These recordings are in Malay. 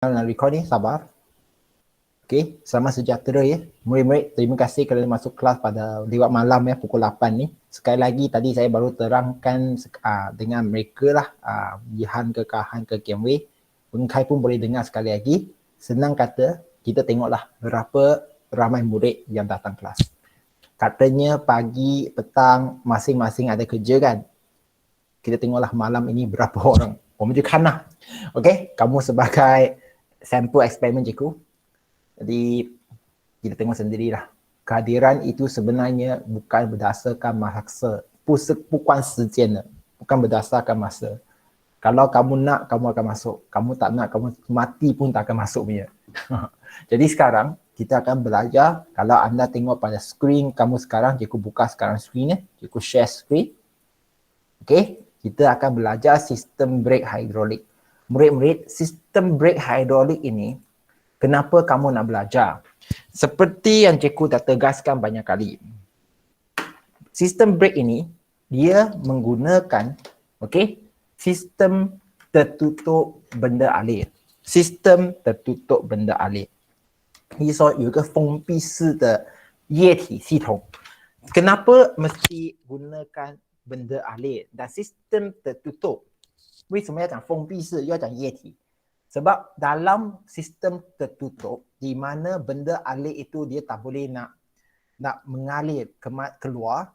Nak record ni, sabar. Okey, selamat sejahtera ya. Murid-murid, terima kasih kerana masuk kelas pada lewat malam ya, pukul 8 ni. Sekali lagi tadi saya baru terangkan dengan mereka lah, Jihan ke Kahan ke Kian Wei. Peng Kai pun boleh dengar sekali lagi. Senang kata, kita tengoklah berapa ramai murid yang datang kelas. Katanya pagi, petang, masing-masing ada kerja kan. Kita tengoklah malam ini berapa orang. 我们就看lah. Okey, kamu sebagai sampel eksperimen cikgu. Jadi kita tengok sendirilah. Kehadiran itu sebenarnya bukan berdasarkan masa, bukan sejian, bukan berdasarkan masa. Kalau kamu nak, kamu akan masuk. Kamu tak nak, kamu mati pun tak akan masuk punya. Jadi sekarang kita akan belajar. Kalau anda tengok pada skrin kamu sekarang, cikgu buka sekarang skrin ya. Cikgu share skrin. Okey, kita akan belajar sistem brake hidrolik. Murid-murid, sistem brake hidrolik ini, kenapa kamu nak belajar? Seperti yang cikgu dah tegaskan banyak kali. Sistem brake ini, dia menggunakan sistem tertutup benda alir. Sistem tertutup benda alir. 也就是说有一个封闭式的液体系统。Kenapa mesti gunakan benda alir dan sistem tertutup? 为什么要讲封闭式，又要讲液体？ Sebab dalam sistem tertutup di mana benda alir itu dia tak boleh nak mengalir keluar.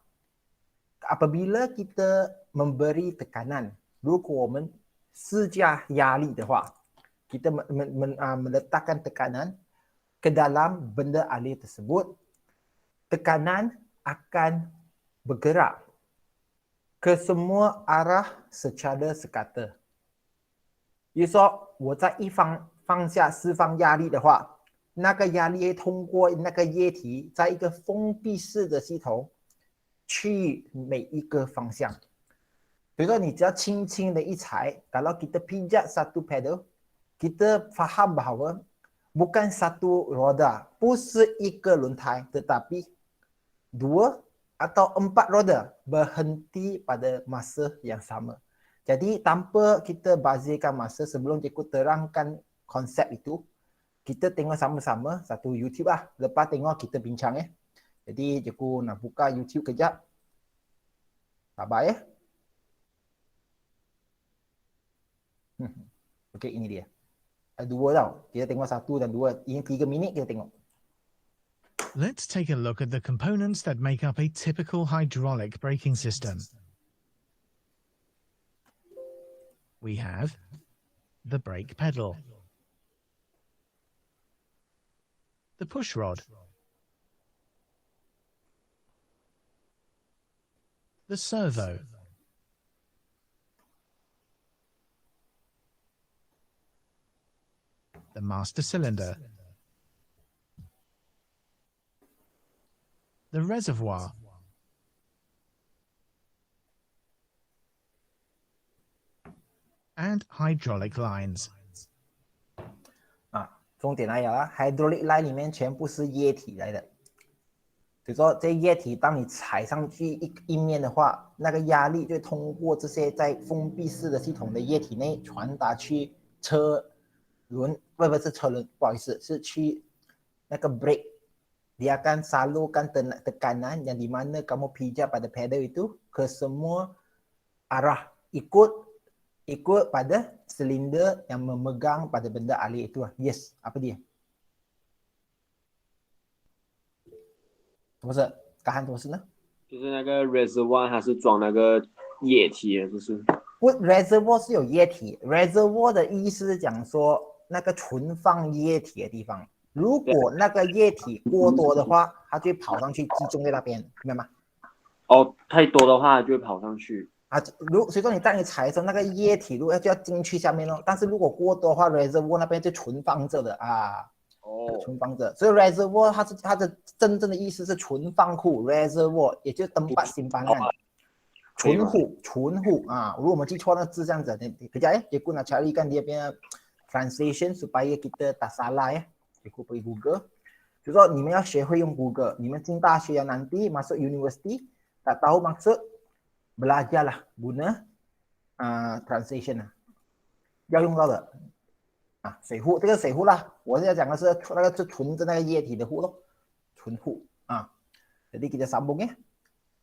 Apabila kita memberi tekanan, 如果我们施加压力的话， kita meletakkan tekanan ke dalam benda alir tersebut, tekanan akan bergerak ke semua arah secara sekata. 也就是说，我在一方向释放压力的话，那个压力会通过那个液体，在一个封闭式的系统去每一个方向。比如说，你只要轻轻的一踩， kalau kita pijak satu pedal, kita faham bahawa bukan satu roda, 不是一个轮胎， tetapi 2 atau 4 roda berhenti pada masa yang sama. Jadi tanpa kita bazirkan masa, sebelum cikgu terangkan konsep itu, kita tengok sama-sama satu YouTube lah. Lepas tengok kita bincang ya. Jadi cikgu nak buka YouTube kejap. Sabar ya. Okey, ini dia. Ada 2 tau. Kita tengok 1 dan 2. Ini 3 minit kita tengok. Let's take a look at the components that make up a typical hydraulic braking system. We have the brake pedal, the push rod, the servo, the master cylinder, the reservoir, and hydraulic lines. 重点来了 hydraulic line 里面全部是液体来的。比如说这液体当你踩上去一面的话，那个压力就通过这些在封闭式的系统的液体内传达去车轮，不是车轮，不好意思，是去那个 brake. Dia akan salurkan tekanan yang di mana kamu pijak pada pedal itu ke semua arah, ikut pada silinder yang memegang pada benda alir itu. Yes, apa dia? 怎么是？Kahan 怎么是呢？就是那个 reservoir 它是装那个液体的，不是？不 ，reservoir 是有液体。reservoir 的意思是讲说那个存放液体的地方。如果那个液体过多的话，它就会跑上去集中在那边，明白吗？哦，太多的话就会跑上去。所以说你当你踩的时候，那个液体就要进去下面咯。但是如果过多的话 ，reservoir 那边就存放着的啊。存放着。所以 reservoir 它的真正的意思是存放库 ，reservoir 也就是tempat simpangan。存户啊。如果我们记错那字这样子，kejap ya, cikgu nak carikan dia punya translation supaya kita tak salah ya. Cikgu pergi Google. 就说你们要学会用 Google， 你们进大学yang nanti masuk university tak tahu maksud belajarlah guna translation 要用到的啊，水壶这个水壶啦，我现在讲的是那个是存着那个液体的壶咯，存壶啊。Jadi kita sambung ya.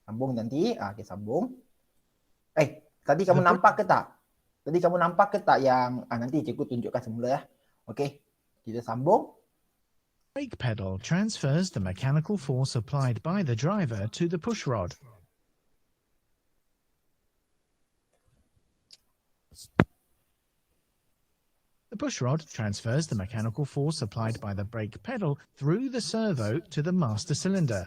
Sambung nanti, kita sambung. Tadi kamu nampak ke tak? Tadi kamu nampak ke tak yang nanti cikgu tunjukkan semula ya. Okey. Kita sambung. Brake pedal transfers the mechanical force applied by the driver to the push rod. The push rod transfers the mechanical force applied by the brake pedal through the servo to the master cylinder.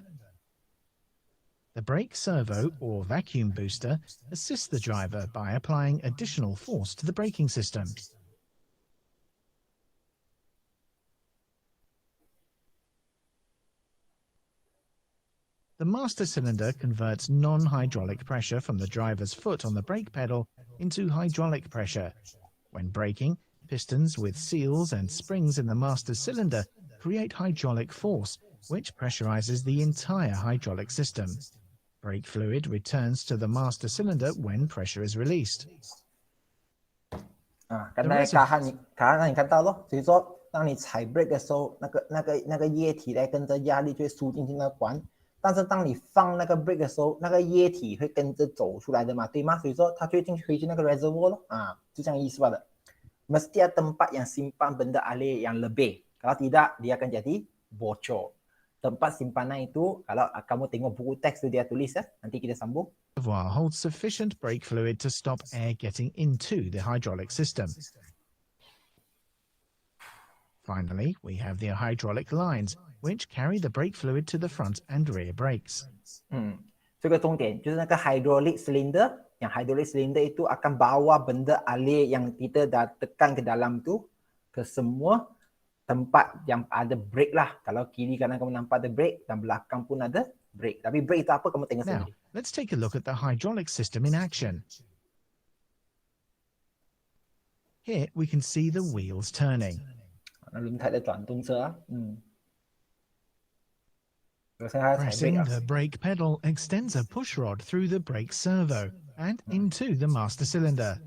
The brake servo or vacuum booster assists the driver by applying additional force to the braking system. The master cylinder converts non-hydraulic pressure from the driver's foot on the brake pedal into hydraulic pressure. When braking, pistons with seals and springs in the master cylinder create hydraulic force, which pressurizes the entire hydraulic system. Brake fluid returns to the master cylinder when pressure is released. 刚才卡汉你看到咯，所以说当你踩 brake 的时候，那个液体来跟着压力就会输进去那个管，但是当你放那个 brake 的时候，那个液体会跟着走出来的嘛，对吗？所以说它就会回去那个 reservoir 咯，就这样意思罢了。Mesti ada tempat yang simpan benda alir yang lebih. Kalau tidak, dia akan jadi bocor. Tempat simpanan itu, kalau kamu tengok buku teks tu dia tulis ya, nanti kita sambung. The reservoir holds sufficient brake fluid to stop air getting into the hydraulic system. Finally, we have the hydraulic lines, which carry the brake fluid to the front and rear brakes. 这个重点就是那个 hydraulic cylinder, yang hydraulic cylinder itu akan bawa benda alir yang kita dah tekan ke dalam tu ke semua tempat yang ada brake lah. Kalau kiri kanan kamu nampak ada brake dan belakang pun ada brake. Tapi brake itu apa kamu tengok Now, sendiri. let's take a look at the hydraulic system in action. Here we can see the wheels turning. 轮胎的转动车我现在踩 Pressing brake the brake pedal extends a push rod through the brake servo and into the master cylinder.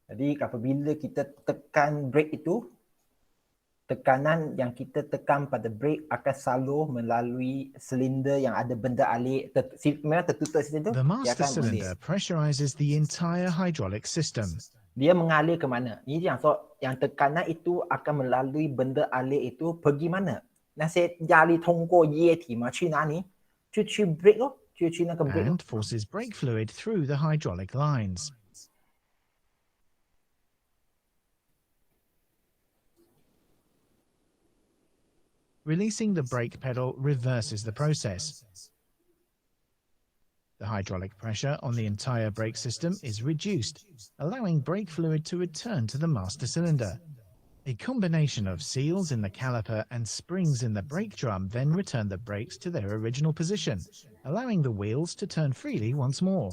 Jadi apabila kita tekan brake itu, tekanan yang kita tekan pada brake akan selalu melalui silinder yang ada benda alir. Memang tertutup situ. The master cylinder pressurizes the entire hydraulic system. Dia mengalir ke mana? Ini yang yang tekanan itu akan melalui benda alir itu pergi mana? 那些压力通过液体嘛，去哪里？就去 brake 咯，就去那个 brake 咯。 And forces brake fluid through the hydraulic lines. Releasing the brake pedal reverses the process. The hydraulic pressure on the entire brake system is reduced, allowing brake fluid to return to the master cylinder. A combination of seals in the caliper and springs in the brake drum then return the brakes to their original position, allowing the wheels to turn freely once more.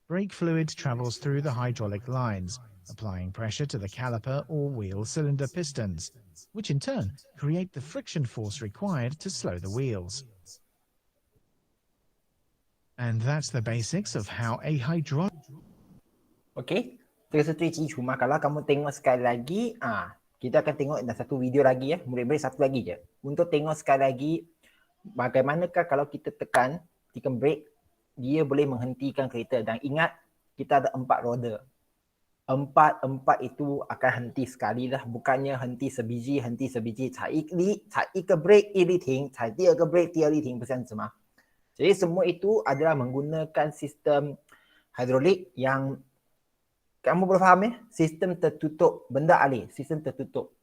Brake fluid travels through the hydraulic lines, applying pressure to the caliper or wheel cylinder pistons, which in turn create the friction force required to slow the wheels. And that's the basics of how a hydraulic... Okay, itu是最基础嘛。Kalau kamu tengok sekali lagi, kita akan tengok dalam satu video lagi ya. Murid-murid satu lagi je. Untuk tengok sekali lagi, bagaimanakah kalau kita tekan brake, dia boleh menghentikan kereta. Dan ingat, kita ada 4 roda. 4 itu akan henti sekali lah. Bukannya henti sebiji. 踩一个 brake 一律停，踩第二个 brake 第二律停，不是这样子吗？ Jadi semua itu adalah menggunakan sistem hidrolik yang kamu boleh faham ya? Sistem tertutup, benda alir, sistem tertutup.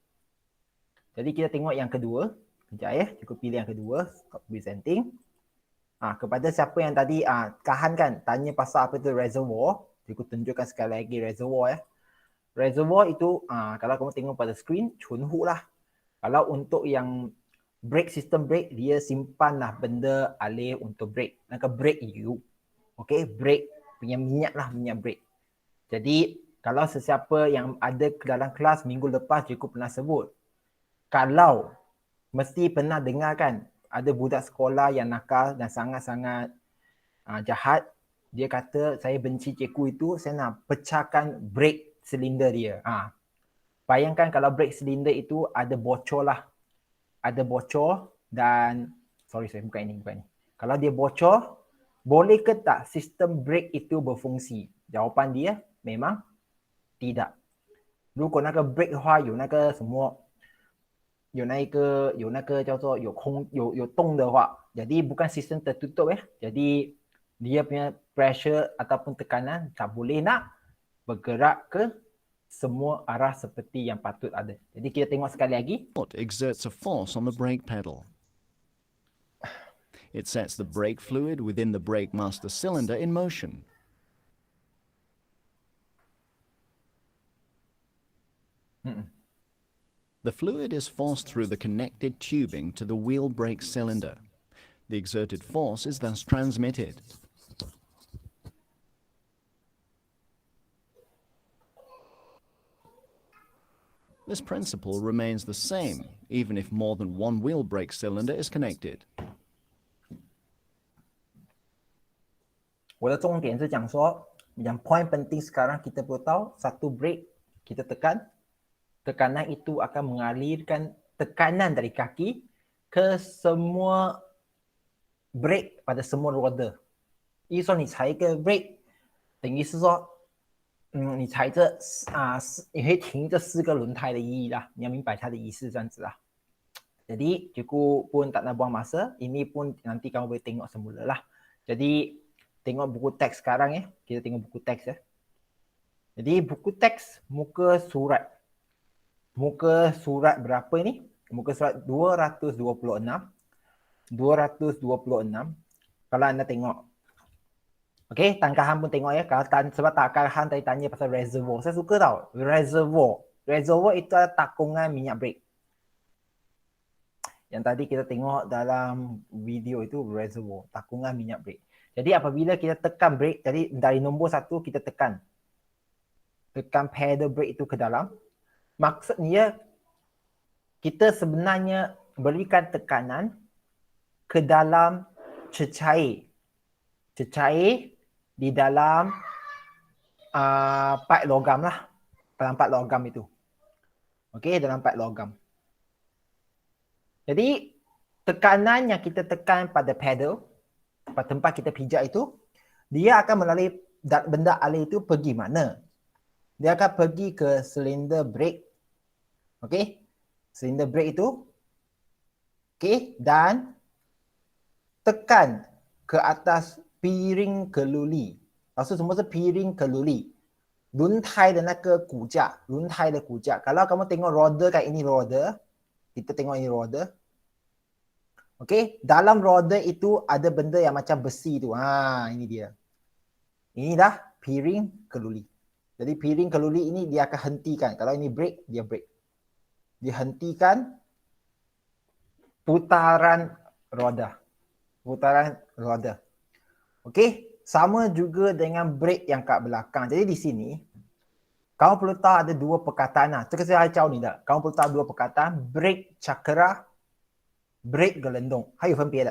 Jadi kita tengok yang kedua. Sekejap ya, cukup pilih yang kedua, stop presenting. Kepada siapa yang tadi Kahan kan tanya pasal apa itu reservoir, cukup tunjukkan sekali lagi reservoir ya. Reservoir itu kalau kamu tengok pada screen, chunhu lah. Kalau untuk yang brake, system brake, dia simpanlah benda alir untuk brake. Nak brake you. Okay, brake punya minyak lah, minyak brake. Jadi, kalau sesiapa yang ada dalam kelas minggu lepas cukup pernah sebut. Kalau, mesti pernah dengar kan, ada budak sekolah yang nakal dan sangat-sangat jahat. dia kata saya benci cikgu itu, saya nak pecahkan brake silinder dia. Bayangkan kalau brake silinder itu ada bocor lah. Ada bocor dan sorry bukan ini. Kalau dia bocor, boleh ke tak sistem brake itu berfungsi? Jawapan dia memang tidak. 如果那个 brake 的话有那个什么有那个叫做有洞的话, jadi bukan sistem tertutup jadi dia punya pressure ataupun tekanan tak boleh nak bergerak ke semua arah seperti yang patut ada. Jadi kita tengok sekali lagi. Exerts a force on the brake pedal. It sets the brake fluid within the brake master cylinder in motion. The fluid is forced through the connected tubing to the wheel brake cylinder. The exerted force is thus transmitted. This principle remains the same, even if more than one wheel brake cylinder is connected. 我的重点是讲说, yang point penting sekarang kita perlu tahu, satu brake kita tekan, tekanan itu akan mengalirkan tekanan dari kaki ke semua brake pada semua roda. 意思说你踩一个 brake, 等于是说你踩着你会停这4个轮胎的意义啦，你要明白它的意思这样子啦。Jadi cikgu pun tak nak buang masa, ini pun nanti kamu boleh tengok semula lah. Jadi tengok buku teks sekarang kita tengok buku teks Jadi buku teks muka surat. Muka surat berapa ni? Muka surat 226. 226. Kalau anda tengok. Okey, Tan Kah Han pun tengok Kalau sebab Tak Kah Han tadi tanya pasal reservoir. Saya suka tau. Reservoir. Reservoir itu adalah takungan minyak brake. Yang tadi kita tengok dalam video itu reservoir, takungan minyak brake. Jadi apabila kita tekan brake, jadi dari nombor 1 kita tekan pedal brake itu ke dalam. Maksudnya kita sebenarnya berikan tekanan ke dalam cecair. Cecair di dalam pipe logam lah. Dalam pipe logam itu. Okey, dalam pipe logam. Jadi tekanan yang kita tekan pada pedal, pada tempat kita pijak itu, dia akan melalui benda alir itu pergi mana? Dia akan pergi ke silinder brake. Okey? Silinder brake itu. Okey, dan tekan ke atas piring keluli. Maksud semua是 piring keluli. 轮胎的那个骨架，轮胎的骨架. Kalau kamu tengok roda kat ini roda, kita tengok ini roda. Okey, dalam roda itu ada benda yang macam besi tu. Ini dia. Ini dah piring keluli. Jadi piring keluli ini dia akan hentikan. Kalau ini brake, dia brake. Dia hentikan putaran roda. Putaran roda. Okey, sama juga dengan brake yang kat belakang. Jadi di sini, kamu perlu tahu ada 2 perkataan. Saya tahu ni dah. Kamu perlu tahu 2 perkataan. Brake cakra, brake gelendong. 还有分别的。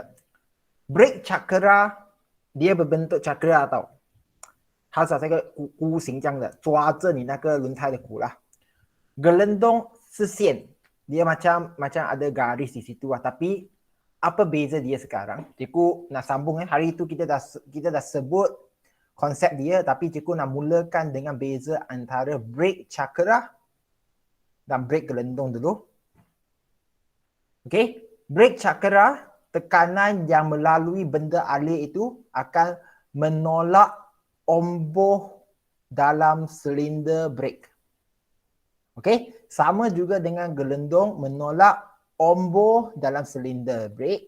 Brake cakra, dia berbentuk cakra tau. 它是这个弧形这样的，抓着你那个轮胎的骨lah. Gelendong 是线, dia macam ada garis di situ lah. Tapi apa beza dia sekarang? Cikgu nak sambung hari itu kita dah sebut konsep dia, tapi cikgu nak mulakan dengan beza antara brake cakra dan brake gelendong dulu. Okey, brake cakra, tekanan yang melalui benda alir itu akan menolak omboh dalam silinder brake. Okey, sama juga dengan gelendong menolak omboh dalam silinder brake.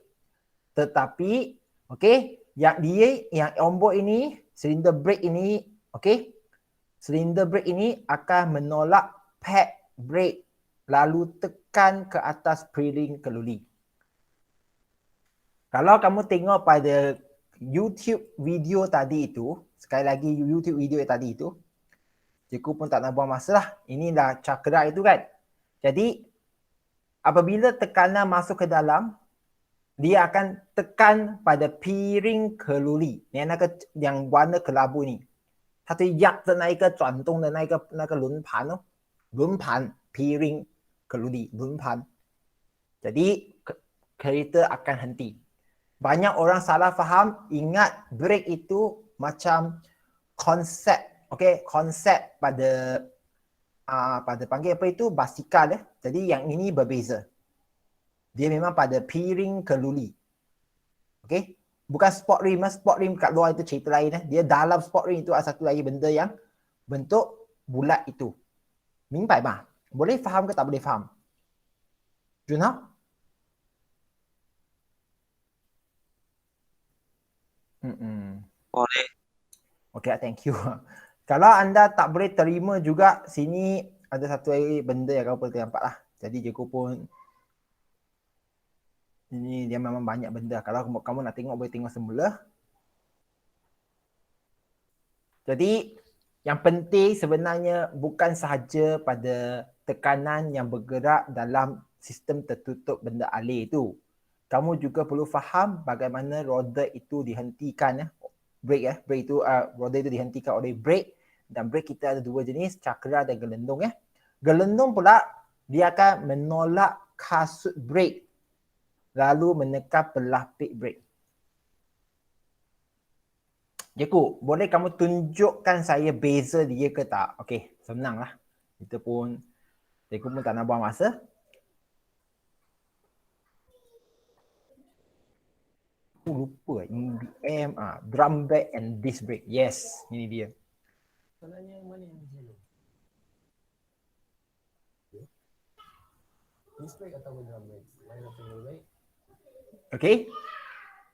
Tetapi, okey, yang omboh ini, silinder brake ini, okey, silinder brake ini akan menolak pad brake lalu tekan ke atas piring keluli. Kalau kamu tengok pada YouTube video tadi itu, sekali lagi YouTube video tadi itu, cikgu pun tak nak buang masa lah. Ini dah cakra itu kan. Jadi, apabila tekanan masuk ke dalam, dia akan tekan pada piring keluli，yang warna kelabu ni，它对压着那一个转动的那个轮盘哦，轮盘 piring keluli 轮盘， jadi kereta akan henti. Banyak orang salah faham, ingat brake itu macam konsep, okey, konsep pada panggil apa itu basikal ya. Jadi yang ini berbeza. Dia memang pada piring keluli. Okey? Bukan sport rim kat luar itu cerita lain eh. Dia dalam sport rim itu ada satu lagi benda yang bentuk bulat itu. Mimpai mah? Boleh faham ke tak boleh faham? Junha? Boleh. Okay, thank you. Kalau anda tak boleh terima juga, sini ada satu lagi benda yang kamu boleh nampak lah. Jadi cikgu pun, ini dia memang banyak benda. Kalau kamu nak tengok, boleh tengok semula. Jadi yang penting sebenarnya bukan sahaja pada tekanan yang bergerak dalam sistem tertutup benda alir itu. Kamu juga perlu faham bagaimana roda itu dihentikan ya. Brake itu roda itu dihentikan oleh brake, dan brake kita ada dua jenis, cakra dan gelendung ya. Gelendung pula dia akan menolak kasut brake lalu menekan pelapik brake. Cikgu, boleh kamu tunjukkan saya beza dia ke tak? Okey, senanglah. Kita pun, cikgu pun tak nak buang masa. Aku lupa EBM, drum brake and disc brake. Yes, ini dia. Sebenarnya mana yang zero? Disc brake atau drum brake? Mana yang lebih baik? Okey.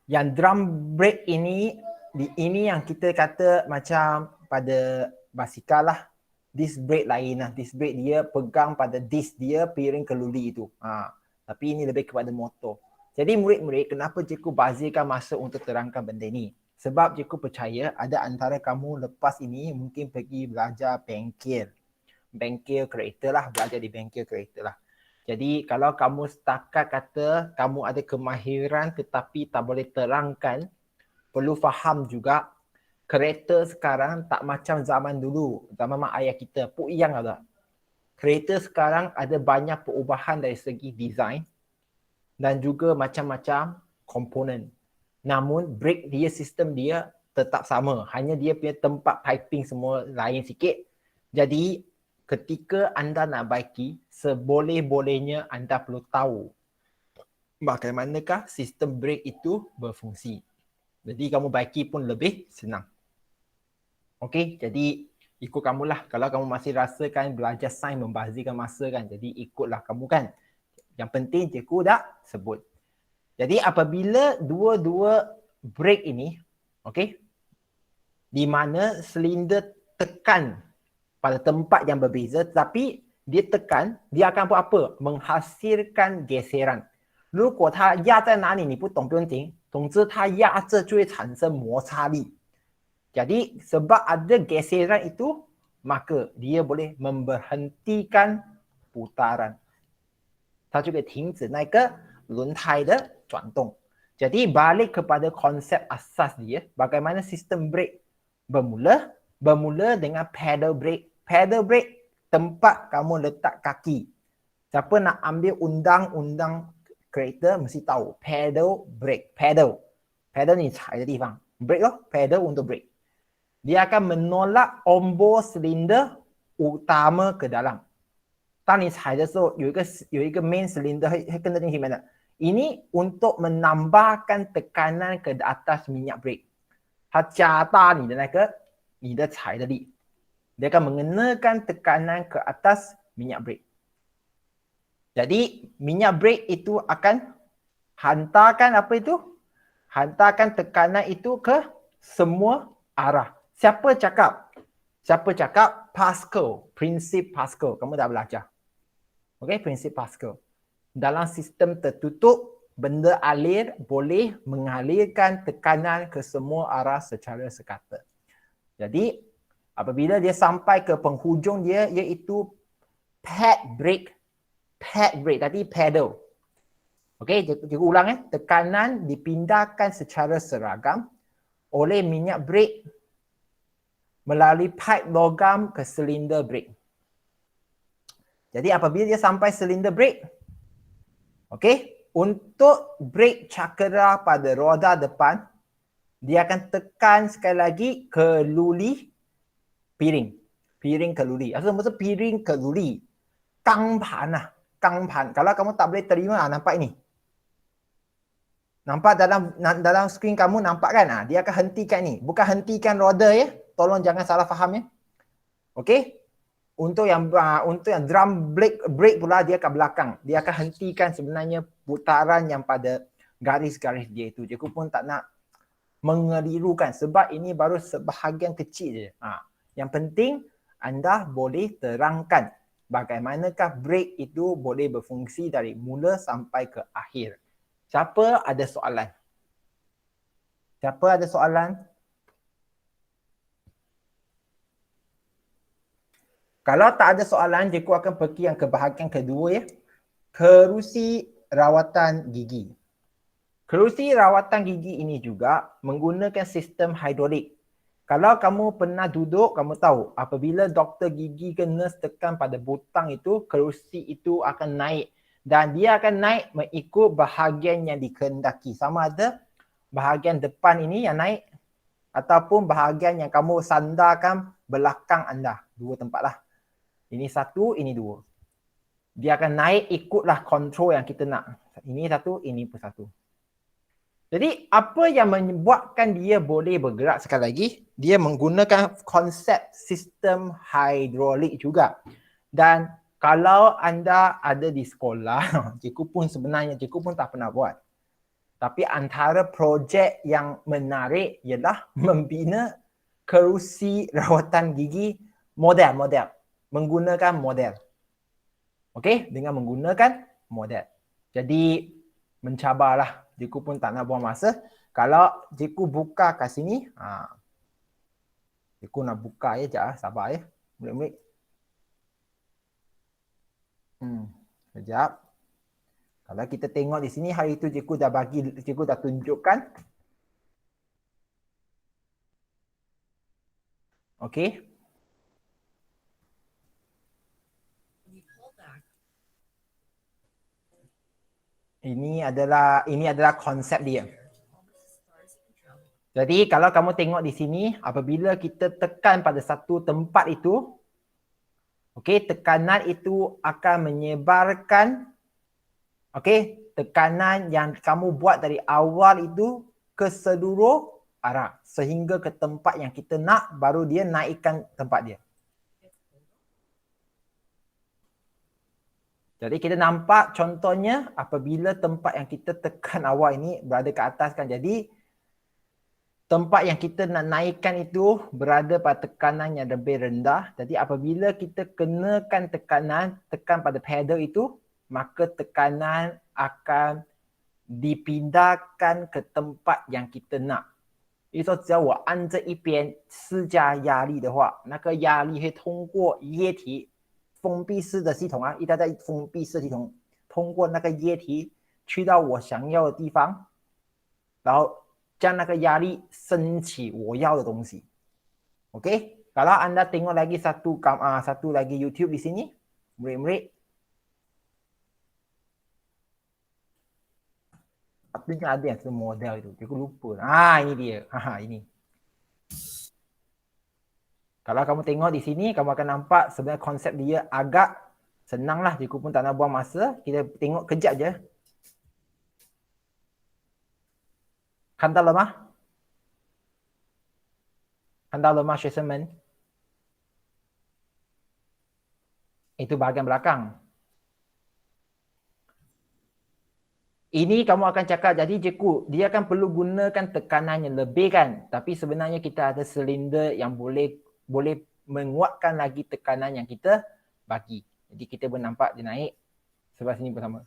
Yang drum brake ini yang kita kata macam pada basikal lah. Disc brake lain lah. Disc brake dia pegang pada disc dia, piring keluli itu. Tapi ini lebih kepada motor. Jadi murid-murid, kenapa cikgu bazirkan masa untuk terangkan benda ni? Sebab cikgu percaya ada antara kamu lepas ini mungkin pergi belajar bengkel kereta lah, belajar di bengkel kereta lah. Jadi kalau kamu setakat kata kamu ada kemahiran tetapi tak boleh terangkan, perlu faham juga kereta sekarang tak macam zaman dulu, zaman mak ayah kita. Puyang ada. Kereta sekarang ada banyak perubahan dari segi design dan juga macam-macam komponen. Namun brake dia, sistem dia tetap sama. Hanya dia punya tempat piping semua lain sikit. Jadi ketika anda nak baiki, seboleh-bolehnya anda perlu tahu bagaimanakah sistem brake itu berfungsi. Jadi kamu baiki pun lebih senang. Okey, jadi ikut kamulah. Kalau kamu masih rasakan belajar sains membazirkan masa kan, jadi ikutlah kamu kan. Yang penting cikgu dah sebut. Jadi apabila dua-dua brake ini, okey, di mana silinder tekan pada tempat yang berbeza, tapi dia tekan, dia akan buat apa? Menghasilkan geseran. 如果它压在哪里你不懂不用紧，总之它压着就会产生摩擦力。Jadi sebab ada geseran itu, maka dia boleh memberhentikan putaran. 它就可以停止那个轮胎的转动。Jadi balik kepada konsep asas dia, bagaimana sistem brake bermula dengan pedal brake. Pedal brake tempat kamu letak kaki. Siapa nak ambil undang-undang kereta mesti tahu pedal brake. Pedal ni 踩的地方， brake 咯 pedal untuk brake. Dia akan menolak ombor silinder utama ke dalam. 当你踩的时候有一个 main cylinder 会跟着进去mana? Ini untuk menambahkan tekanan ke atas minyak brake. 它加大你的踩的力。Dia akan mengenakan tekanan ke atas minyak brake. Jadi minyak brake itu akan hantarkan apa itu? Hantarkan tekanan itu ke semua arah. Siapa cakap? Pascal, prinsip Pascal. Kamu dah belajar. Okey, prinsip Pascal. Dalam sistem tertutup, benda alir boleh mengalirkan tekanan ke semua arah secara sekata. Jadi, apabila dia sampai ke penghujung dia iaitu pad brake tadi pedal. Okey, cikgu ulang tekanan dipindahkan secara seragam oleh minyak brake melalui pipe logam ke silinder brake. Jadi apabila dia sampai silinder brake, okey, untuk brake cakera pada roda depan, dia akan tekan sekali lagi ke luli piring. Piring ke luli. Maksud piring ke luli. Kangpan lah. Kangpan. Kalau kamu tak boleh terima, nampak ini. Nampak dalam skrin kamu nampak kan? Dia akan hentikan ni. Bukan hentikan roda ya. Tolong jangan salah faham ya. Okey? Untuk yang drum brake pula dia kat belakang. Dia akan hentikan sebenarnya putaran yang pada garis-garis dia itu. Cikgu pun tak nak mengelirukan sebab ini baru sebahagian kecil je. Yang penting anda boleh terangkan bagaimanakah brake itu boleh berfungsi dari mula sampai ke akhir. Siapa ada soalan? Siapa ada soalan? Kalau tak ada soalan, cikgu akan pergi yang ke bahagian kedua ya. Kerusi rawatan gigi. Kerusi rawatan gigi ini juga menggunakan sistem hidrolik. Kalau kamu pernah duduk, kamu tahu apabila doktor gigi ke nurse tekan pada butang itu, kerusi itu akan naik. Dan dia akan naik mengikut bahagian yang dikehendaki. Sama ada bahagian depan ini yang naik ataupun bahagian yang kamu sandarkan belakang anda. Dua tempat lah. Ini satu, ini dua. Dia akan naik ikutlah kontrol yang kita nak. Ini satu, ini pun satu. Jadi apa yang membuatkan dia boleh bergerak sekali lagi, dia menggunakan konsep sistem hidrolik juga. Dan kalau anda ada di sekolah, cikgu pun tak pernah buat. Tapi antara projek yang menarik ialah membina kerusi rawatan gigi model. Menggunakan model. Okey, dengan menggunakan model. Jadi mencabarlah. Cikgu pun tak nak buang masa. Kalau cikgu buka kat sini, cikgu nak buka ya, sekejap sabar ya. Murid-murid. Sekejap. Kalau kita tengok di sini, hari itu cikgu dah tunjukkan. Okey. Ini adalah konsep dia. Jadi kalau kamu tengok di sini, apabila kita tekan pada satu tempat itu, okey, tekanan itu akan menyebarkan, okey, tekanan yang kamu buat dari awal itu ke seluruh arah sehingga ke tempat yang kita nak, baru dia naikkan tempat dia. Jadi kita nampak contohnya apabila tempat yang kita tekan awal ini berada ke atas kan. Jadi tempat yang kita nak naikkan itu berada pada tekanan yang lebih rendah. Jadi apabila kita kenakan tekan pada pedal itu, maka tekanan akan dipindahkan ke tempat yang kita nak. 也就是说，只要我按这一边施加压力的话，那个压力会通过液体封闭式的系统一直在封闭式系统，通过那个液体去到我想要的地方，然后将那个压力升起我要的东西。Okey, kalau anda tengok lagi satu lagi YouTube di sini, murid-murid. Artinya ada yang model itu, aku lupa. Ini dia. Ini. Kalau kamu tengok di sini, kamu akan nampak sebenarnya konsep dia agak senang lah. Cikgu pun tak nak buang masa. Kita tengok kejap je. Kantar lemah. Kantar lemah 学生们. Itu bahagian belakang. Ini kamu akan cakap, jadi cikgu, dia akan perlu gunakan tekanan yang lebih kan. Tapi sebenarnya kita ada silinder yang boleh menguatkan lagi tekanan yang kita bagi. Jadi kita boleh nampak dia naik sebelah sini bersama.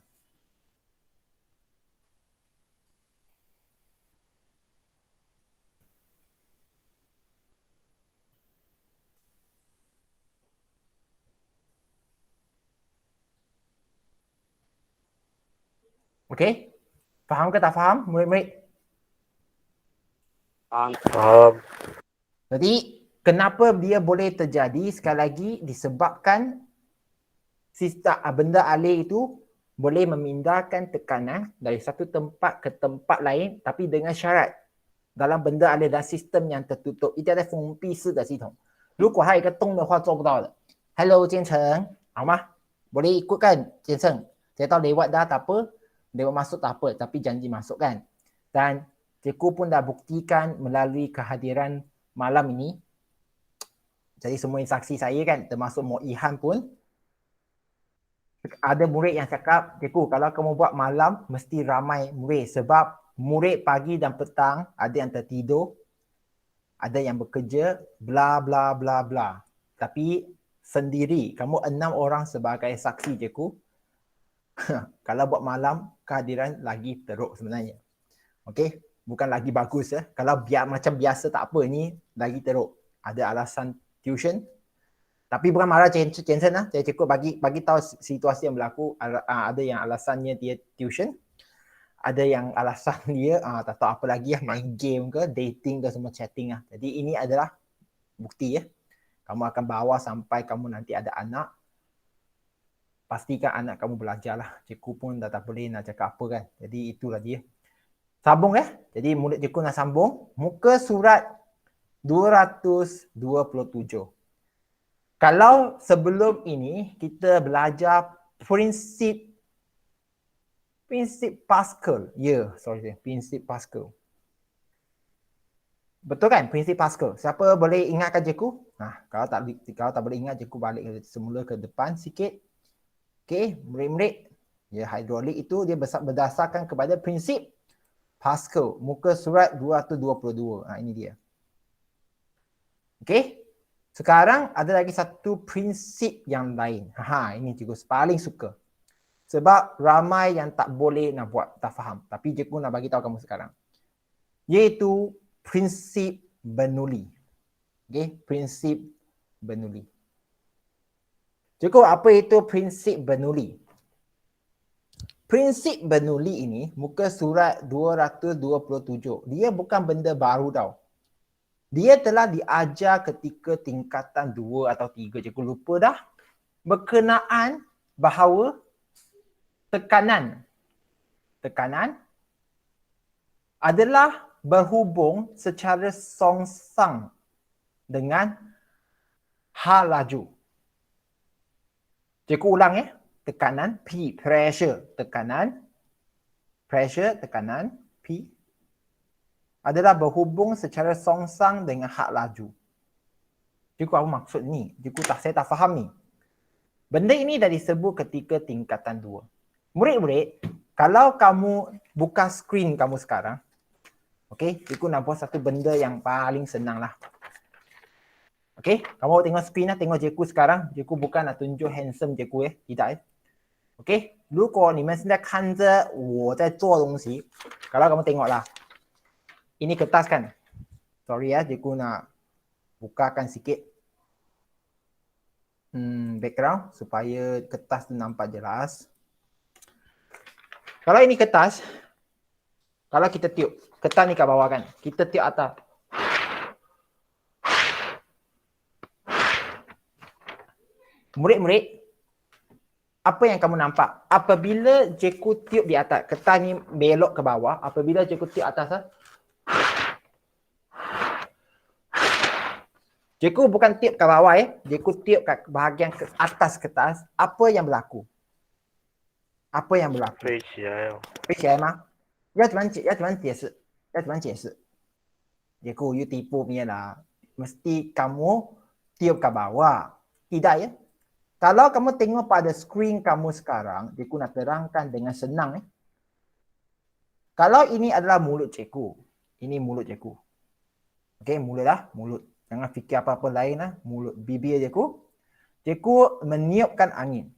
Okey? Faham ke tak faham murid-murid? Faham. Jadi kenapa dia boleh terjadi sekali lagi disebabkan sistem benda alir itu boleh memindahkan tekanan dari satu tempat ke tempat lain tapi dengan syarat dalam benda alir dan sistem yang tertutup，一定要在封闭式的系统。如果还有一个洞的话做不到的。Hello 建成，好吗？ Boleh ikut kan建成？ Saya tahu lewat dah tak apa, lewat masuk tak apa, tapi janji masuk kan. Dan cikgu pun dah buktikan melalui kehadiran malam ini. Jadi semua yang saksi saya kan, termasuk Mo Ihan pun. Ada murid yang cakap, cikgu kalau kamu buat malam mesti ramai murid. Sebab murid pagi dan petang ada yang tertidur, ada yang bekerja, bla bla bla bla. Tapi sendiri, kamu 6 orang sebagai saksi cikgu. Kalau buat malam, kehadiran lagi teruk sebenarnya. Okey, bukan lagi bagus ya. Kalau macam biasa tak apa ni, lagi teruk. Ada alasan tuition. Tapi bukan marah Jensen lah. Saya cukup bagi tahu situasi yang berlaku. Ada yang alasannya dia tuition. Ada yang alasan dia tak tahu apa lagi lah, main game ke, dating ke, semua chatting lah. Jadi ini adalah bukti ya. Kamu akan bawa sampai kamu nanti ada anak. Pastikan anak kamu belajar lah. Cikgu pun dah tak boleh nak cakap apa kan. Jadi itulah dia. Sambung ya. Jadi murid cikgu nak sambung. Muka surat 227. Kalau sebelum ini kita belajar prinsip Pascal. Prinsip Pascal. Betul kan prinsip Pascal? Siapa boleh ingatkan cikgu? Kalau tak boleh ingat, cikgu balik semula ke depan sikit. Okey, murid-murid. Ya, hidrolik itu dia berdasarkan kepada prinsip Pascal. Muka surat 222. Ini dia. Okey. Sekarang ada lagi satu prinsip yang lain. Ini cikgu paling suka. Sebab ramai yang tak boleh nak buat, tak faham. Tapi cikgu nak bagi tahu kamu sekarang. Iaitu prinsip Bernoulli. Okey, prinsip Bernoulli. Cikgu, apa itu prinsip Bernoulli? Prinsip Bernoulli ini, muka surat 227. Dia bukan benda baru tau. Dia telah diajar ketika tingkatan 2 atau 3. Cikgu lupa dah. Berkenaan bahawa tekanan adalah berhubung secara songsang dengan hal laju. Cikgu ulang ya. Tekanan P, pressure, tekanan P adalah berhubung secara songsang dengan had laju. Cikgu apa maksud ni? Saya tak faham ni. Benda ini dah disebut ketika tingkatan 2. Murid-murid, kalau kamu buka skrin kamu sekarang, okey, cikgu nak buat satu benda yang paling senang lah. Okey, kamu tengok skrin lah, tengok cikgu sekarang. Cikgu bukan nak tunjuk handsome cikgu tidak OK， 如果你们现在看着我在做东西， kalau kamu tengok lah, ini kertas kan? Sorry ya, cikgu nak bukakan sikit background supaya kertas tu nampak jelas. Kalau ini kertas, kalau kita tiup, kertas ni kat bawah kan? Kita tiup atas. Murid-murid, apa yang kamu nampak? Apabila cikgu tiup di atas, kertas ni belok ke bawah, apabila cikgu tiup atas, cikgu bukan tiup ke bawah cikgu tiup kat bahagian ke atas kertas, apa yang berlaku? Apa yang berlaku? 飞起来哦。飞起来吗？要怎么解释？要怎么解释？ Cikgu, you tipu punya lah. Mesti kamu tiup ke bawah. Tidak ya? Kalau kamu tengok pada skrin kamu sekarang, cikgu nak terangkan dengan senang. Kalau ini adalah mulut cikgu. Ini mulut cikgu. Okey, mulut lah. Mulut. Jangan fikir apa-apa lain lah. Mulut. Bibir cikgu. Cikgu meniupkan angin.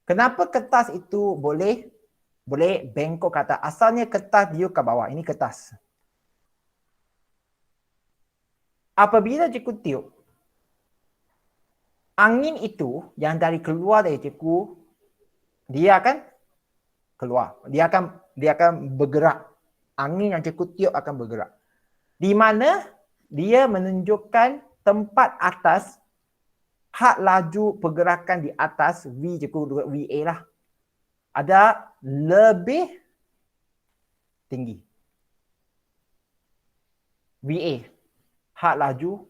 Kenapa kertas itu boleh bengkok ke atas? Asalnya kertas dia ke bawah. Ini kertas. Apabila cikgu tiup, angin itu yang keluar dari cikgu, dia akan keluar. Dia akan bergerak. Angin yang cikgu tiup akan bergerak. Di mana dia menunjukkan tempat atas, had laju pergerakan di atas V cikgu VA lah. Ada lebih tinggi. VA, had laju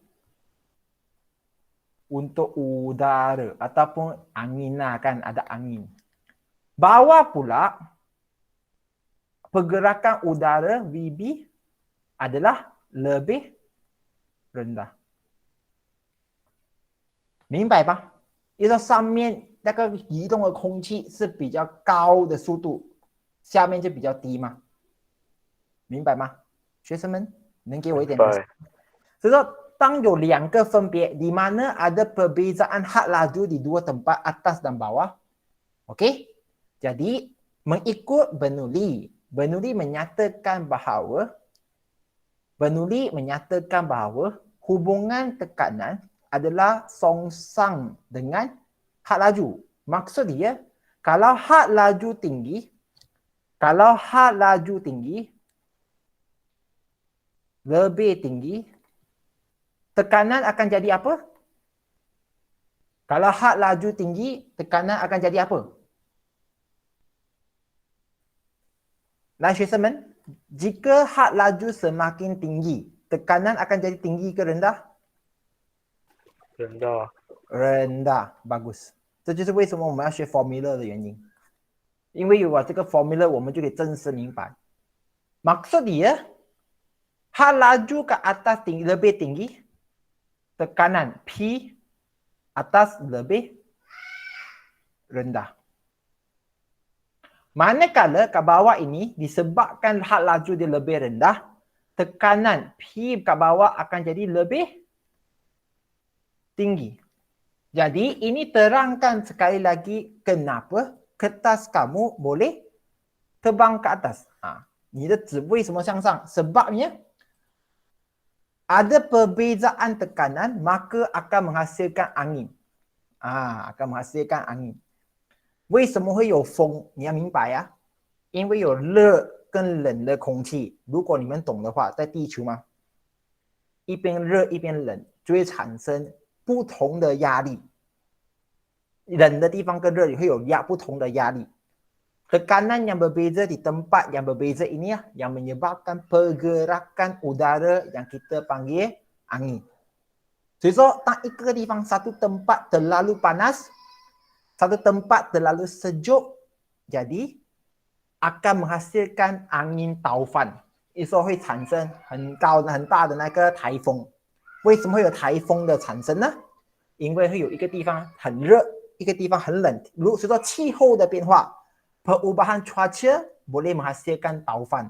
untuk udara ataupun angin lah kan, ada angin. Bawah pula pergerakan udara VB adalah lebih rendah. 明白吧？因为上面那个移动的空气是比较高的速度，下面就比较低嘛，明白吗？学生们能给我一点？所以说，当有两个分别di mana ada perbezaan had laju di dua tempat atas dan bawah, okey? Jadi mengikut Bernoulli, Bernoulli menyatakan bahawa hubungan tekanan adalah songsang dengan had laju. Maksud dia, kalau had laju tinggi, lebih tinggi, tekanan akan jadi apa? Kalau had laju tinggi, tekanan akan jadi apa? 来，学生们，jika had laju semakin tinggi, tekanan akan jadi tinggi ke rendah? rendah， bagus。这就是为什么我们要学 formula 的原因。因为有了这个 formula， 我们就可以正式明白。Maksud dia, had laju ke atas lebih tinggi, tekanan P atas lebih rendah. Manakala kat bawah ini disebabkan had laju dia lebih rendah, tekanan P kat bawah akan jadi lebih tinggi. Jadi ini terangkan sekali lagi kenapa kertas kamu boleh terbang ke atas. 你的纸为什么向上？ Sebabnya ada perbezaan tekanan maka akan menghasilkan angin. Akan menghasilkan angin. 为什么会有风？你要明白啊，因为有热跟冷的空气。如果你们懂的话，在地球嘛，一边热一边冷，就会产生不同的压力。冷的地方跟热里会有不同的压力。Tekanan yang berbeza di tempat yang berbeza ini yang menyebabkan pergerakan udara yang kita panggil angin. 所以说，当一个地方 satu tempat terlalu panas, satu tempat terlalu sejuk, jadi akan menghasilkan angin taufan. 所以说会产生很大的那个台风。为什么会有台风的产生呢？因为会有一个地方很热，一个地方很冷。所以说气候的变化。perubahan cuaca boleh menghasilkan taufan。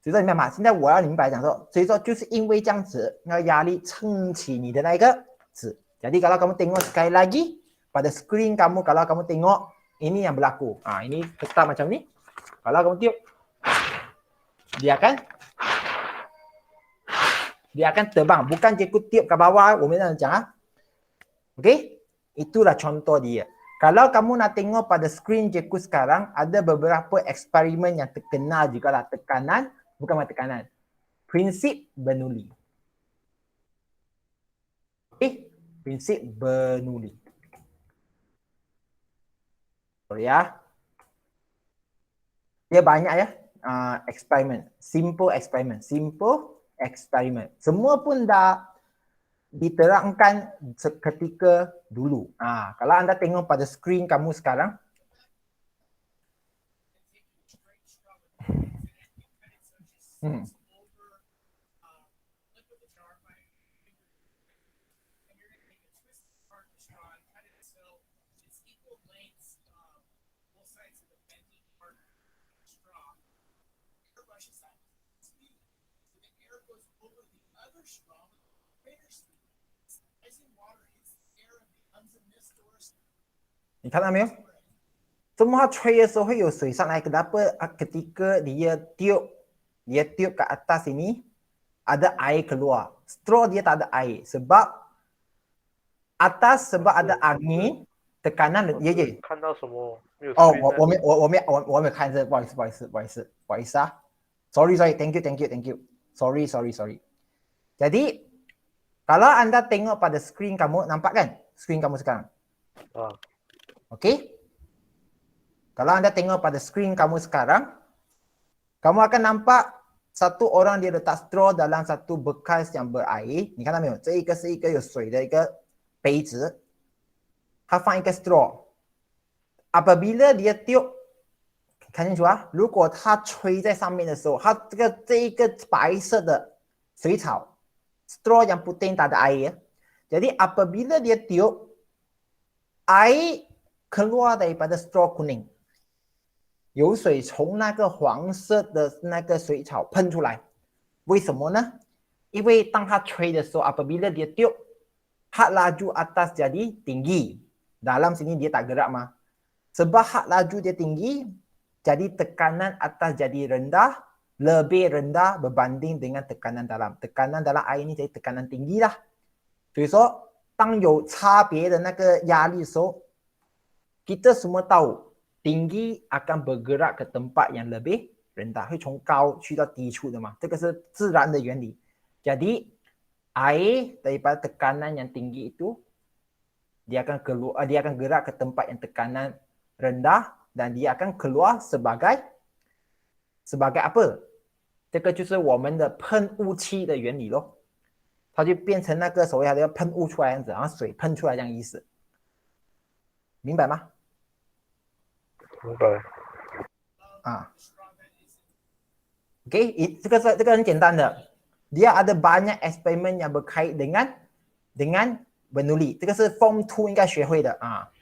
所以说你明白吗？现在我要明白讲说，所以说就是因为这样子，那个压力撑起你的那个纸。Jadi kalau kamu tengok sekali lagi pada skrin kamu, kalau kamu tengok ini yang berlaku. Ini kertas macam ni. Kalau kamu tiup, dia akan terbang. Bukan cikgu tiup ke bawah, 我们这样讲Okey? Itulah contoh dia. Kalau kamu nak tengok pada skrin cikgu sekarang, ada beberapa eksperimen yang terkenal juga lah. Tekanan, bukan tekanan. Prinsip Bernoulli. Prinsip Bernoulli. Sorry ya. Dia banyak ya. Eksperimen. Simple eksperimen. Semua pun dah diterangkan seketika dulu. Kalau anda tengok pada skrin kamu sekarang,你看到没有？怎么它吹的时候会有水上来？Kenapa ketika dia tiup ke atas ini ada air keluar? Straw dia tak ada air sebab atas sebab ada angin, tekanan ye ye。看到什么？没有哦， screen 呢我没有看这，不好意思啊，sorry thank you sorry jadi kalau anda tengok pada skrin kamu nampak kan skrin kamu sekarang Ah, okey kalau anda tengok pada skrin kamu sekarang kamu akan nampak satu orang dia letak straw dalam satu bekas yang berair你看到没有这一个是一个有水的一个杯子他放一个 straw apabila dia tiup看清楚啊！如果它吹在上面的时候，它这一个白色的水草 straw yang putih tak ada air, jadi apabila dia tiup, air keluar daripada straw kuning, 有水从那个黄色的那个水草喷出来。为什么呢？因为当它吹的时候 apabila dia tiup, hak laju atas jadi tinggi. Dalam sini dia tak gerak mah. Sebab hak laju dia tinggi, jadi tekanan atas jadi rendah, lebih rendah berbanding dengan tekanan dalam. Tekanan dalam air ni jadi tekanan tinggi lah. 所以说，当有差别的那个压力的时候， kita semua tahu tinggi akan bergerak ke tempat yang lebih rendah, 会从高去到低处的嘛，这个是自然的原理。Jadi air daripada tekanan yang tinggi itu dia akan gerak ke tempat yang tekanan rendah dan dia akan keluar sebagai apa？这个就是我们的喷雾器的原理咯，它就变成那个所谓的喷雾出来样子，然后水喷出来这样意思，明白吗？明白。啊 ，OK， 这个很简单的， dia ada banyak eksperimen yang berkait dengan bernuli， 这个是 Form 2应该学会的啊。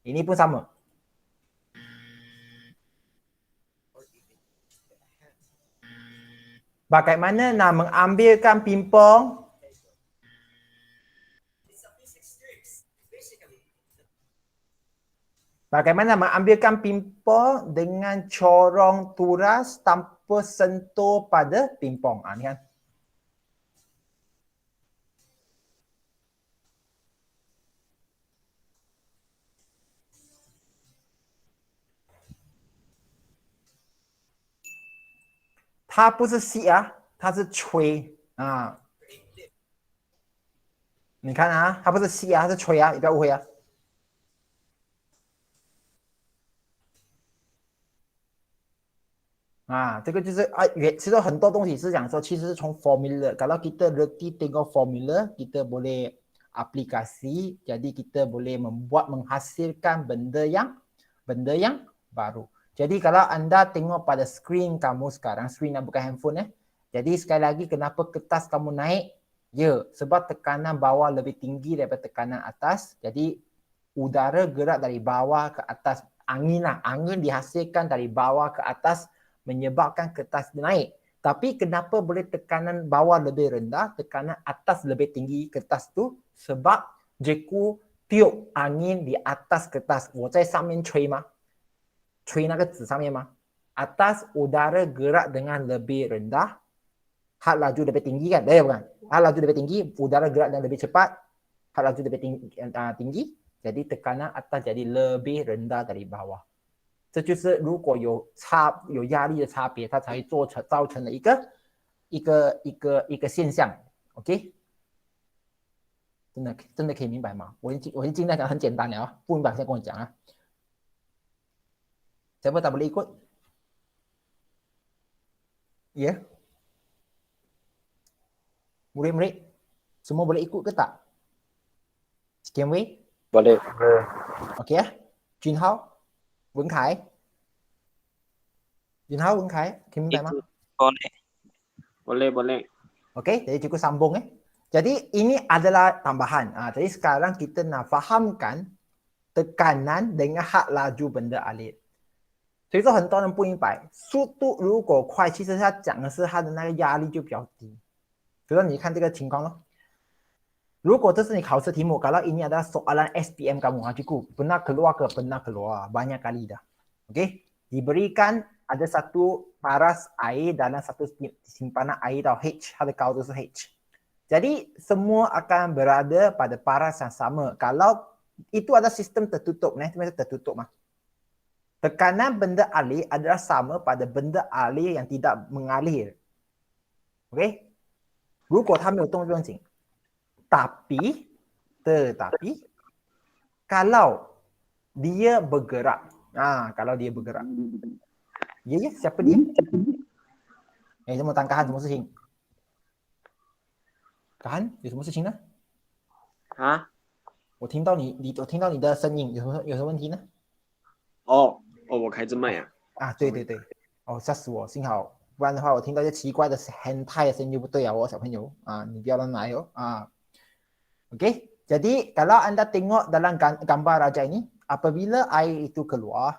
ini pun sama。Bagaimana nak mengambilkan pimpong? Bagaimana mengambilkan pimpong dengan corong turas tanpa sentuh pada pimpong? Ni kan.它不是吸啊，它是吹啊。你看啊，它不是吸啊，它是吹啊，你不要误会啊。这个就是其实很多东西是讲说，其实是从 formula。Kalau kita reti tengok formula, kita boleh aplikasi, jadi kita boleh menghasilkan benda yang baru. Jadi kalau anda tengok pada skrin kamu sekarang, skrin yang bukan handphone jadi sekali lagi kenapa kertas kamu naik? Ya, sebab tekanan bawah lebih tinggi daripada tekanan atas. Jadi udara gerak dari bawah ke atas, angin dihasilkan dari bawah ke atas menyebabkan kertas naik. Tapi kenapa boleh tekanan bawah lebih rendah, tekanan atas lebih tinggi kertas tu? Sebab jeku tiup angin di atas kertas. 我在上面吹吗？吹那个纸上面吗？ Atas udara gerak dengan lebih rendah, hak laju lebih tinggi kan? Bukan. Hak laju lebih tinggi, udara gerak dengan lebih cepat, hak laju lebih tinggi, jadi tekanan atas jadi lebih rendah dari bawah. 这就是如果有压力的差别，它才会造成的一个现象。OK， 真的可以明白吗？我已经尽量讲很简单了啊，不明白先跟我讲啊。Siapa tak boleh ikut? Ya? Murid-murid semua boleh ikut ke tak? Sekian Wei? Boleh. Okey ya? Junhao, Wen Kai. Junhao, Wen Kai, kami minta maaf. Boleh. Okey, jadi cukup sambung Jadi ini adalah tambahan. Jadi sekarang kita nak fahamkan tekanan dengan hak laju benda alir. 所以说很多人不明白，速度如果快，其实它讲的是它的那个压力就比较低。比如说你看这个情况咯，如果这是你考试题目，kalau ini adalah soalan SPM kamu, cukup benar keluar ke benar keluar banyak kali dah. Okey, diberikan ada satu paras air dalam satu simpanan air tau H， 它的高度是 H。 Jadi semua akan berada pada paras yang sama. Kalau itu adalah sistem tertutup. Itu tertutup mah. Tekanan benda alir adalah sama pada benda alir yang tidak mengalir. Okey? 如果它没有动就不用紧。tetapi kalau dia bergerak. Kalau dia bergerak. Ya, siapa dia? 怎么当干什么事情？干有什么事情呢？啊？我听到你的声音，有什么问题呢？我开着麦啊。对，吓死我！幸好，不然的话我听到一些奇怪的hentai的声音就不对啊，小朋友你不要乱来Okey, jadi kalau anda tengok dalam gambar raja ini, apabila air itu keluar,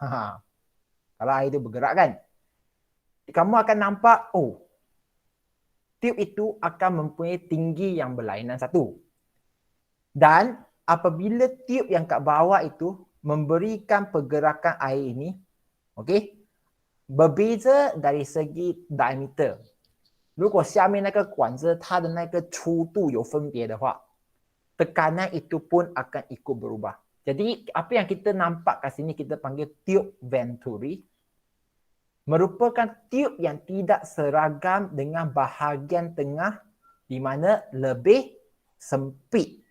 kalau air itu bergerak kan, kamu akan nampak, tiup itu akan mempunyai tinggi yang berlainan satu. Dan apabila tiup yang kat bawah itu memberikan pergerakan air ini, okey, berbeza dari segi diameter. 如果下面那个管子它的那个粗度有分别的话， tekanan itu pun akan ikut berubah. Jadi apa yang kita nampak kat sini kita panggil tiup venturi merupakan tiup yang tidak seragam dengan bahagian tengah di mana lebih sempit.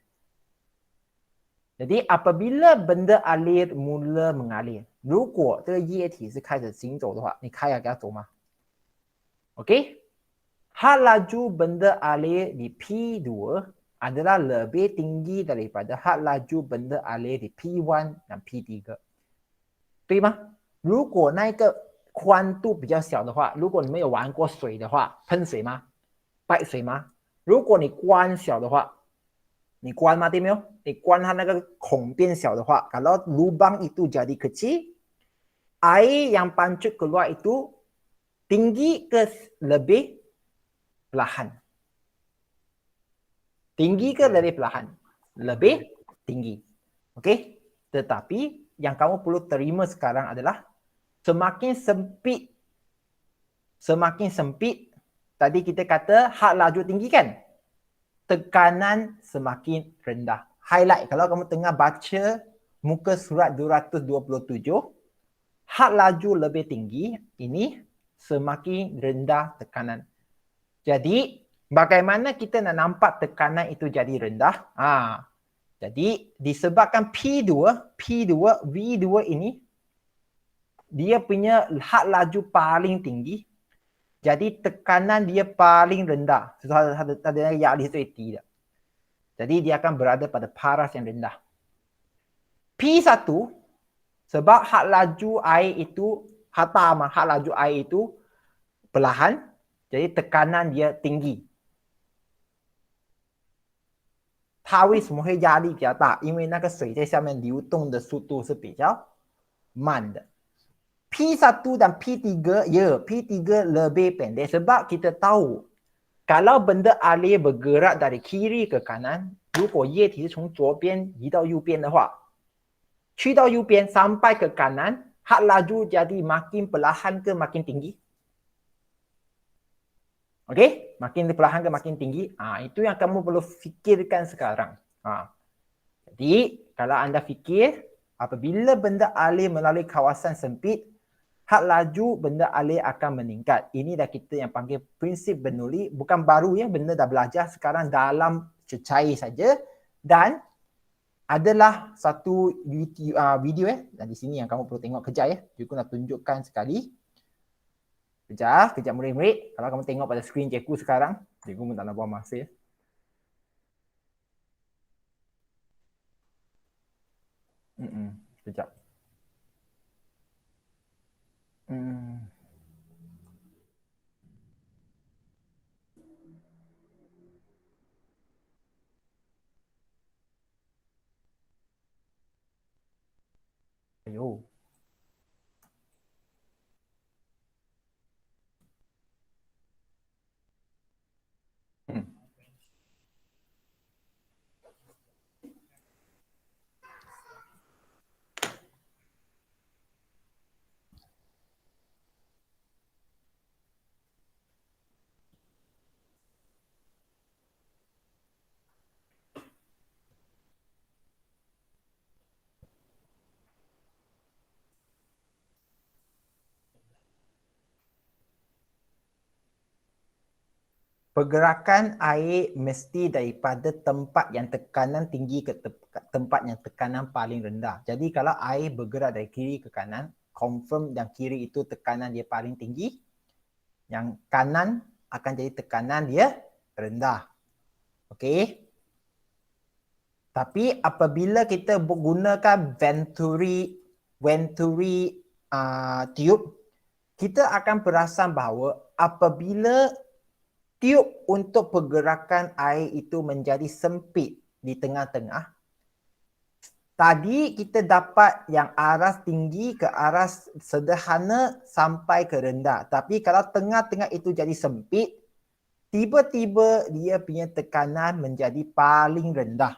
Jadi apabila benda alir mula mengalir, 如果这个液体是开始行走的话，你开给它走吗？ Okey? Had laju benda alir di P2 adalah lebih tinggi daripada had laju benda alir di P1 dan P3， 对吗？如果那个宽度比较小的话，如果你们有玩过水的话，喷水吗？拜水吗？如果你关小的话，你关吗？对没有？你关它那个孔变小的话， kalau lubang itu jadi kecil, air yang pancut keluar itu tinggi ke lebih perlahan? Tinggi ke lebih perlahan? Lebih tinggi. Okey? Tetapi yang kamu perlu terima sekarang adalah semakin sempit, tadi kita kata had laju tinggi kan? Tekanan semakin rendah. Highlight, kalau kamu tengah baca muka surat 227, had laju lebih tinggi, ini semakin rendah tekanan. Jadi bagaimana kita nak nampak tekanan itu jadi rendah? Jadi disebabkan P2, V2 ini dia punya had laju paling tinggi. Jadi tekanan dia paling rendah. Ada压力最低的. Jadi dia akan berada pada paras yang rendah. P1 sebab had laju air itu had laju air itu perlahan, jadi tekanan dia tinggi. 它为什么会压力比较大？因为那个水在下面流动的速度是比较慢的。P1 dan P3, P3 lebih pendek sebab kita tahu kalau benda alir bergerak dari kiri ke kanan, 如果液体是从左边移到右边的话，去到右边 sampai ke kanan, had laju jadi makin perlahan ke makin tinggi? Okey, makin perlahan ke makin tinggi. Itu yang kamu perlu fikirkan sekarang. Jadi, kalau anda fikir, apabila benda alir melalui kawasan sempit, had laju benda alir akan meningkat. Ini dah kita yang panggil prinsip Bernoulli. Bukan baru ya, benda dah belajar sekarang dalam cecair saja. Dan adalah satu video dan di sini yang kamu perlu tengok kejap ya. Cikgu nak tunjukkan sekali. Kejap murid-murid. Kalau kamu tengok pada skrin cikgu sekarang, cikgu pun tak nak buang masa ya. Kejap. Ayo. pergerakan air mesti daripada tempat yang tekanan tinggi ke tempat yang tekanan paling rendah. Jadi kalau air bergerak dari kiri ke kanan, confirm yang kiri itu tekanan dia paling tinggi, yang kanan akan jadi tekanan dia rendah. Okey. Tapi apabila kita menggunakan Venturi tube, kita akan perasan bahawa apabila tiub untuk pergerakan air itu menjadi sempit di tengah-tengah, tadi kita dapat yang aras tinggi ke aras sederhana sampai ke rendah. Tapi kalau tengah-tengah itu jadi sempit, tiba-tiba dia punya tekanan menjadi paling rendah.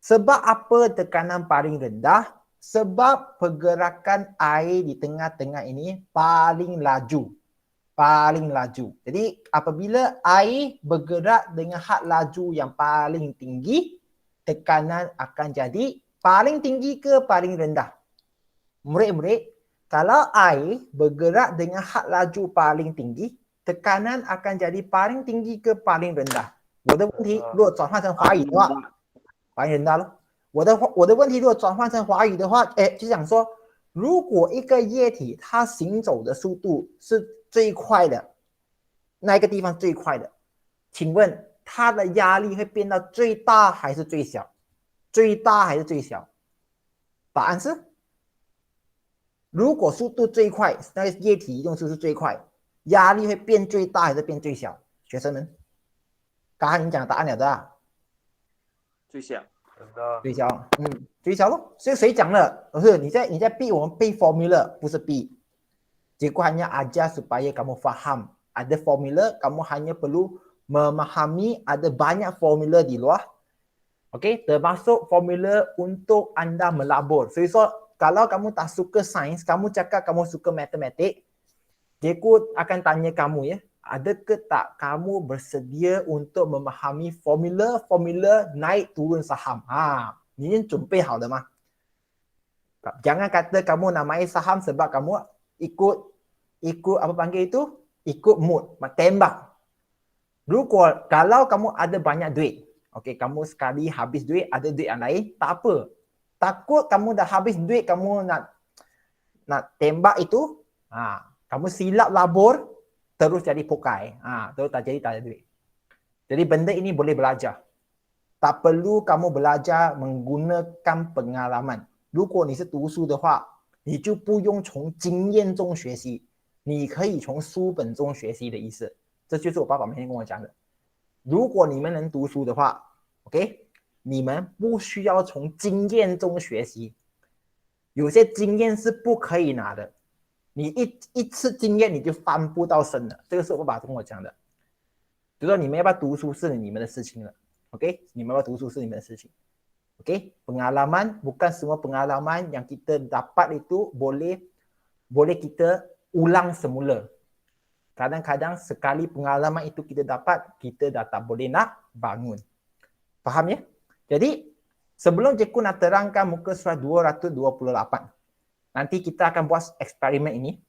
Sebab apa tekanan paling rendah? Sebab pergerakan air di tengah-tengah ini paling laju. Paling laju. Jadi apabila air bergerak dengan had laju yang paling tinggi, tekanan akan jadi paling tinggi ke paling rendah. Murid-murid, kalau air bergerak dengan had laju paling tinggi, tekanan akan jadi paling tinggi ke paling rendah。我的问题如果转换成华语的话，华语人大了。我的问题如果转换成华语的话，就想说，如果一个液体它行走的速度是最快的，那一个地方最快的，请问它的压力会变到最大还是最小？最大还是最小？答案是，如果速度最快，那个液体移动速度是最快，压力会变最大还是变最小？学生们，刚才你讲答案了的啊。最小。最小，最小咯。所以谁讲了？不是你在逼我们背 formula， 不是逼。Cikgu hanya ajar supaya kamu faham. Ada formula, kamu hanya perlu memahami ada banyak formula di luar. Okey, termasuk formula untuk anda melabur. So, kalau kamu tak suka sains, kamu cakap kamu suka matematik, cikgu akan tanya kamu ya, adakah tak kamu bersedia untuk memahami formula naik turun saham? Ni 准备好了吗？ Jangan kata kamu nak main saham sebab kamu ikut apa panggil itu? Ikut mood, tembak. Kalau kamu ada banyak duit, okey, kamu sekali habis duit, ada duit yang lain, tak apa. Takut kamu dah habis duit, kamu nak tembak itu, kamu silap labur, terus jadi pokai. Terus tak ada duit. Jadi benda ini boleh belajar. Tak perlu kamu belajar menggunakan pengalaman. 如果你是读书的话，你就不用从经验中学习，你可以从书本中学习的意思。这就是我爸爸每天跟我讲的。如果你们能读书的话 ，OK， 你们不需要从经验中学习。有些经验是不可以拿的，你一次经验你就翻不到身了。这个是我爸爸跟我讲的。就说你们要不要读书是你们的事情了 ，OK？ 你们要不要读书是你们的事情。Okey, pengalaman bukan semua pengalaman yang kita dapat itu boleh kita ulang semula. Kadang-kadang sekali pengalaman itu kita dapat, kita dah tak boleh nak bangun. Faham ya? Jadi, sebelum cikgu nak terangkan muka surat 228, nanti kita akan buat eksperimen ini.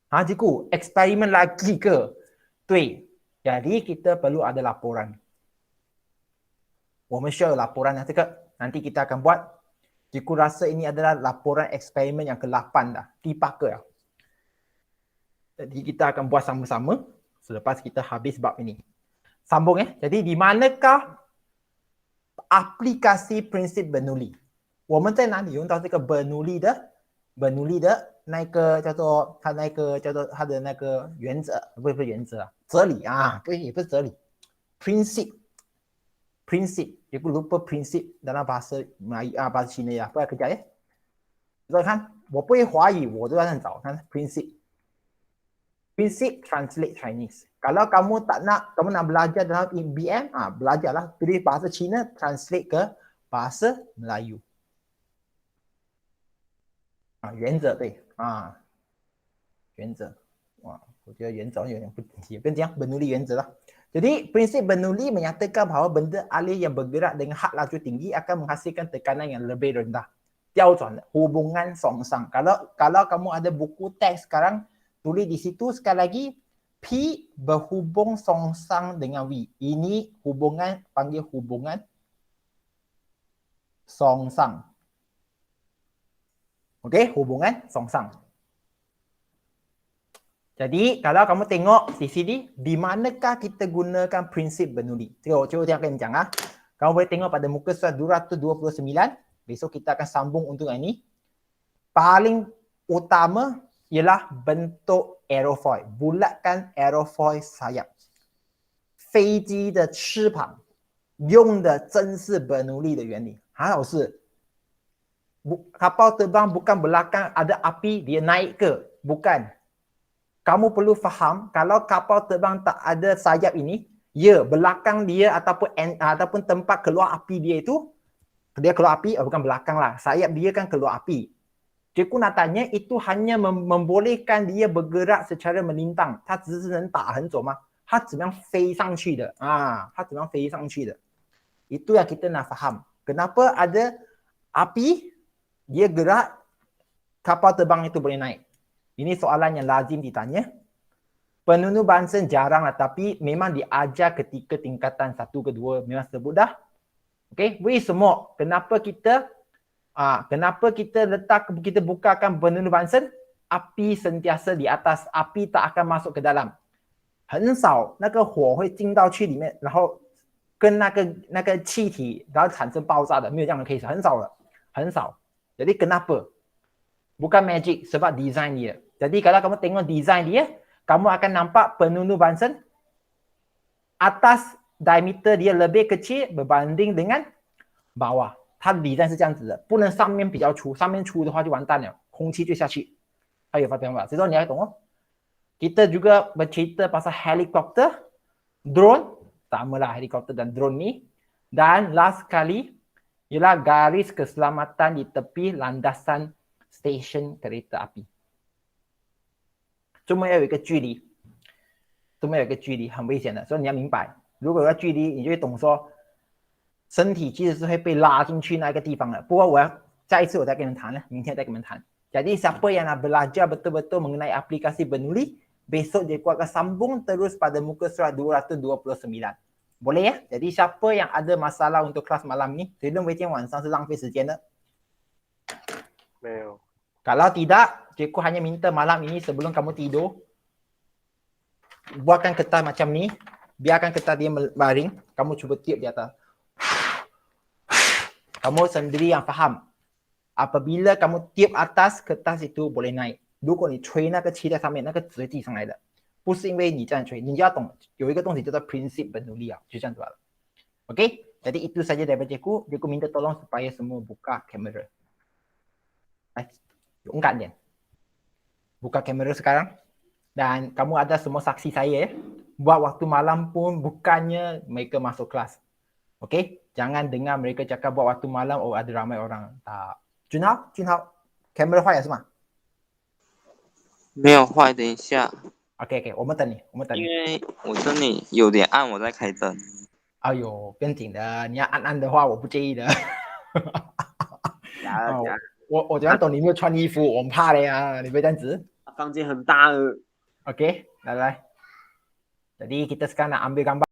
Cikgu, eksperimen lagi ke? 对, jadi kita perlu ada laporan. 我们需要有 laporan yang nanti kita akan buat. Cikgu rasa ini adalah laporan eksperimen yang ke-8 dah. Dipakai. Jadi kita akan buat sama-sama selepas kita habis bab ini. Sambung ya. Jadi di manakah aplikasi prinsip Bernoulli? 我们在哪里用到这个 Bernoulli 的那个叫做它的那个原则，不是原则，哲理啊，对，也不是哲理 ，prinsip， cikgu lupa prinsip dalam bahasa Melayu bahasa Cina ya， 不要kerja ya。大家看，我不会华语，我都要找看 prinsip translate Chinese。Kalau kamu nak belajar dalam BM, belajarlah tulis bahasa Cina, translate ke bahasa Melayu。原则对原则，我觉得原则有点不也跟这样Bernoulli原则lah。Jadi prinsip Bernoulli menyatakan bahawa benda alih yang bergerak dengan had laju tinggi akan menghasilkan tekanan yang lebih rendah. 标准的 hubungan songsang. Kalau kamu ada buku teks sekarang, tulis di situ sekali lagi P berhubung songsang dengan V. Ini hubungan, panggil hubungan songsang. Okey, hubungan songsang. Jadi, kalau kamu tengok di sini, di manakah kita gunakan prinsip Bernoulli? Cuba tengok saya bincang. Kamu boleh tengok pada muka surat 229. Besok kita akan sambung untuk ini. Paling utama ialah bentuk aerofoil. Bulatkan aerofoil sayap. 飞机的翅膀用的真是伯努利的原理。韩老师， kapal terbang bukan belakang ada api dia naik ke? Bukan. Kamu perlu faham kalau kapal terbang tak ada sayap ini, ya belakang dia ataupun tempat keluar api dia itu, dia keluar api, bukan belakang lah, sayap dia kan keluar api. Cikgu nak tanya itu hanya membolehkan dia bergerak secara melintang, 它只是能打横走吗？它怎么样飞上去的？它怎么样飞上去的？ Itu yang kita nak faham. Kenapa ada api, dia gerak, kapal terbang itu boleh naik. Ini soalan yang lazim ditanya. Penunu Bunsen jarang lah, tapi memang diajar ketika tingkatan 1 ke 2 memang sebut dah. Okey, wei semua. Kenapa kita kita bukakan Penunu Bunsen? Api sentiasa di atas, api tak akan masuk ke dalam. 很少那个火会进到去里面，然后跟那个气体然后产生爆炸的，没有这样的 case， 很少了，很少。Jadi kenapa? Bukan magic sebab design dia. Jadi kalau kamu tengok design dia, kamu akan nampak penunu Bunsen atas diameter dia lebih kecil berbanding dengan bawah. 它的 design 是这样子的，不能上面比较粗，上面粗的话就完蛋了，空气就下去。还有发现吧？所以说你要懂哦。Kita juga bercerita pasal helikopter, drone, samalah helikopter dan drone ni. Dan last kali ialah garis keselamatan di tepi landasan stesen kereta api. Cuma 要有一个距离，很危险的，所以你要明白，如果有个距离，你就会懂说，身体其实是会被拉进去那个地方的。不过下一次我再跟你们谈了，明天再跟你们谈。Jadi siapa yang nak belajar betul-betul mengenai aplikasi Bernoulli, besok dia akan sambung terus pada muka surat 229. Boleh ya? Jadi siapa yang ada masalah untuk kelas malam ni, 谁认为今天晚上是浪费时间的？ 没有。 Kalau tidak, cikgu hanya minta malam ini sebelum kamu tidur, buatkan kertas macam ni, biarkan kertas dia baring, kamu cuba tiup di atas. Kamu sendiri yang faham. Apabila kamu tiup atas, kertas itu boleh naik. 如果你吹那个气在上面，那个纸会递上来的，不是因为你这样吹，你就要懂有一个东西叫做 prinsip Bernoulli 啊，就这样子了。OK， jadi itu saja daripada cikgu. Cikgu minta tolong supaya semua buka kamera. 来，勇敢点，buka kamera sekarang. Dan kamu ada semua saksi saya ya. Buat waktu malam pun bukannya mereka masuk kelas. OK, jangan dengar mereka cakap buat waktu malam, oh ada ramai orang. Tak. Junhao, kamera 坏了是吗？ 没有坏，等一下， OK， 我们等你，因为我这里有点暗，我在开灯。哎呦，不用紧的，你要暗的话我不介意的。我怎样懂你没有穿衣服，我很怕的呀，你不要这样子。房间很大的。 OK， 来，jadi kita sekarang nak ambil gambar.